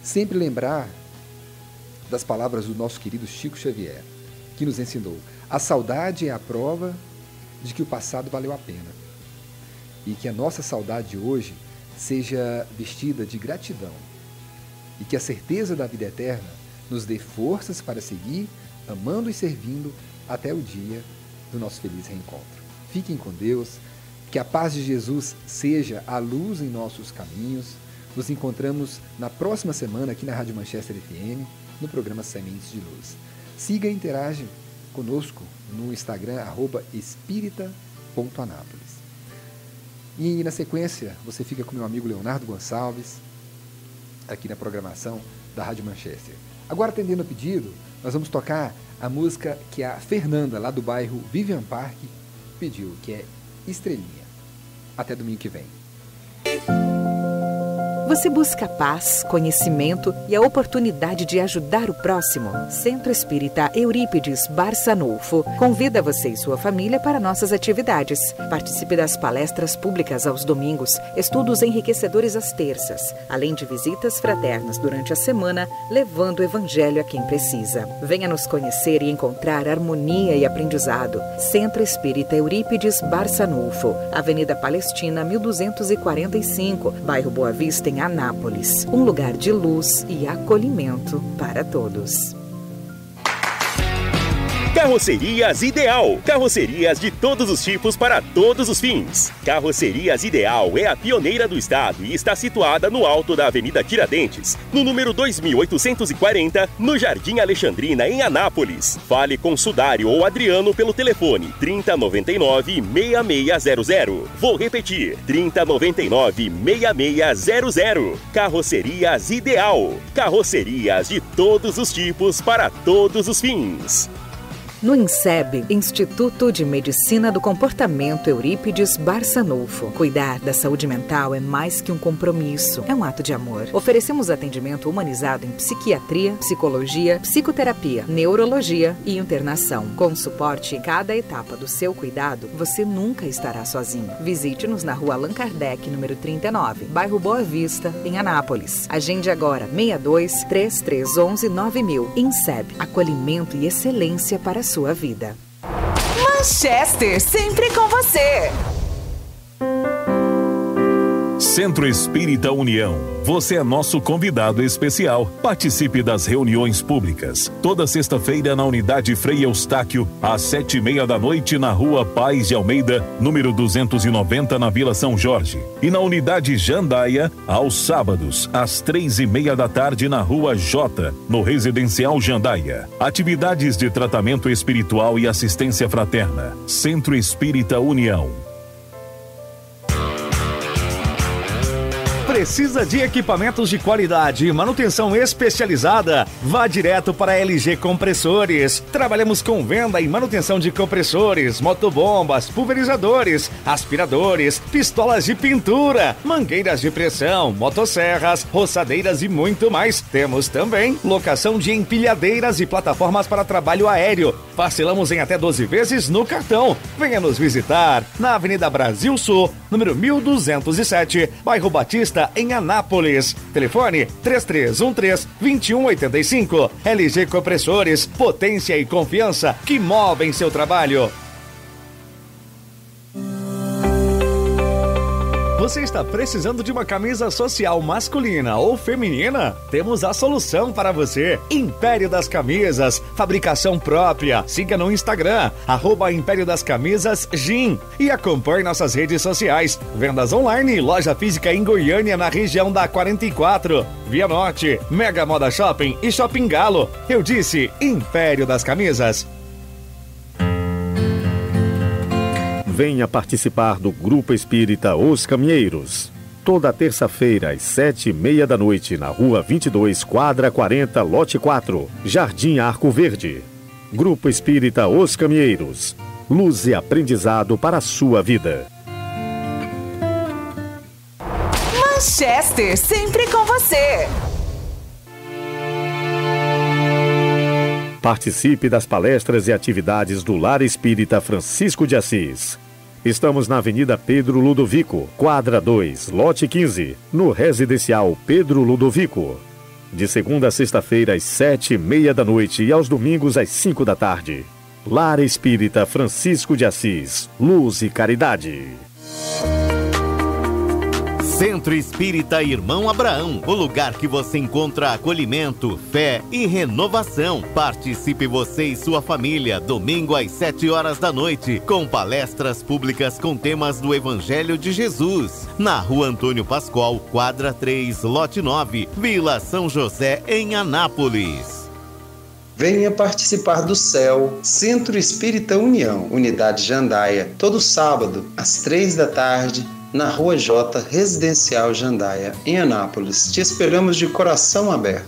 sempre lembrar das palavras do nosso querido Chico Xavier, que nos ensinou: a saudade é a prova de que o passado valeu a pena. E que a nossa saudade hoje seja vestida de gratidão. E que a certeza da vida eterna nos dê forças para seguir, amando e servindo até o dia do nosso feliz reencontro. Fiquem com Deus, que a paz de Jesus seja a luz em nossos caminhos. Nos encontramos na próxima semana aqui na Rádio Manchester FM, no programa Sementes de Luz. Siga e interaja conosco no Instagram, @espírita.anápolis. E na sequência, você fica com meu amigo Leonardo Gonçalves, aqui na programação da Rádio Manchester. Agora, atendendo o pedido, nós vamos tocar a música que a Fernanda, lá do bairro Vivian Park, pediu, que é Estrelinha. Até domingo que vem. Você busca paz, conhecimento e a oportunidade de ajudar o próximo? Centro Espírita Eurípides Barçanufo convida você e sua família para nossas atividades. Participe das palestras públicas aos domingos, estudos enriquecedores às terças, além de visitas fraternas durante a semana, levando o evangelho a quem precisa. Venha nos conhecer e encontrar harmonia e aprendizado. Centro Espírita Eurípides Barçanufo, Avenida Palestina, 1245, bairro Boa Vista, em Anápolis, um lugar de luz e acolhimento para todos. Carrocerias Ideal. Carrocerias de todos os tipos para todos os fins. Carrocerias Ideal é a pioneira do estado e está situada no alto da Avenida Tiradentes, no número 2840, no Jardim Alexandrina, em Anápolis. Fale com Sudário ou Adriano pelo telefone 3099-6600. Vou repetir, 3099-6600. Carrocerias Ideal. Carrocerias de todos os tipos para todos os fins. No INSEB, Instituto de Medicina do Comportamento Eurípides Barçanufo. Cuidar da saúde mental é mais que um compromisso, é um ato de amor. Oferecemos atendimento humanizado em psiquiatria, psicologia, psicoterapia, neurologia e internação. Com suporte em cada etapa do seu cuidado, você nunca estará sozinho. Visite-nos na Rua Allan Kardec, número 39, bairro Boa Vista, em Anápolis. Agende agora 62-3311-9000. INSEB, acolhimento e excelência para a sua vida. Manchester, sempre com você. Centro Espírita União. Você é nosso convidado especial. Participe das reuniões públicas. Toda sexta-feira na Unidade Frei Eustáquio, às 7:30 da noite, na Rua Paz de Almeida, número 290, na Vila São Jorge. E na Unidade Jandaia, aos sábados, às 3:30 da tarde, na Rua J, no Residencial Jandaia. Atividades de tratamento espiritual e assistência fraterna. Centro Espírita União. Precisa de equipamentos de qualidade e manutenção especializada? Vá direto para a LG Compressores. Trabalhamos com venda e manutenção de compressores, motobombas, pulverizadores, aspiradores, pistolas de pintura, mangueiras de pressão, motosserras, roçadeiras e muito mais. Temos também locação de empilhadeiras e plataformas para trabalho aéreo. Parcelamos em até 12 vezes no cartão. Venha nos visitar na Avenida Brasil Sul, número 1207, bairro Batista, em Anápolis. Telefone 3313-2185. LG Compressores, potência e confiança que movem seu trabalho. Você está precisando de uma camisa social masculina ou feminina? Temos a solução para você. Império das Camisas, fabricação própria. Siga no Instagram, @Império das Camisas GIM. E acompanhe nossas redes sociais. Vendas online, loja física em Goiânia, na região da 44. Via Norte, Mega Moda Shopping e Shopping Galo. Eu disse Império das Camisas. Venha participar do Grupo Espírita Os Caminheiros. Toda terça-feira, às 7h30 da noite, na Rua 22, quadra 40, lote 4, Jardim Arco Verde. Grupo Espírita Os Caminheiros. Luz e aprendizado para a sua vida. Manchester, sempre com você. Participe das palestras e atividades do Lar Espírita Francisco de Assis. Estamos na Avenida Pedro Ludovico, quadra 2, lote 15, no Residencial Pedro Ludovico. De segunda a sexta-feira, às 7h30 da noite e aos domingos, às 5 da tarde. Lar Espírita Francisco de Assis. Luz e caridade. Centro Espírita Irmão Abraão, o lugar que você encontra acolhimento, fé e renovação. Participe você e sua família, domingo às 7 horas da noite, com palestras públicas com temas do Evangelho de Jesus, na Rua Antônio Pascoal, quadra 3, lote 9, Vila São José, em Anápolis. Venha participar do CEL, Centro Espírita União, Unidade Jandaia, todo sábado, às 3 da tarde, na Rua J, Residencial Jandaia, em Anápolis. Te esperamos de coração aberto.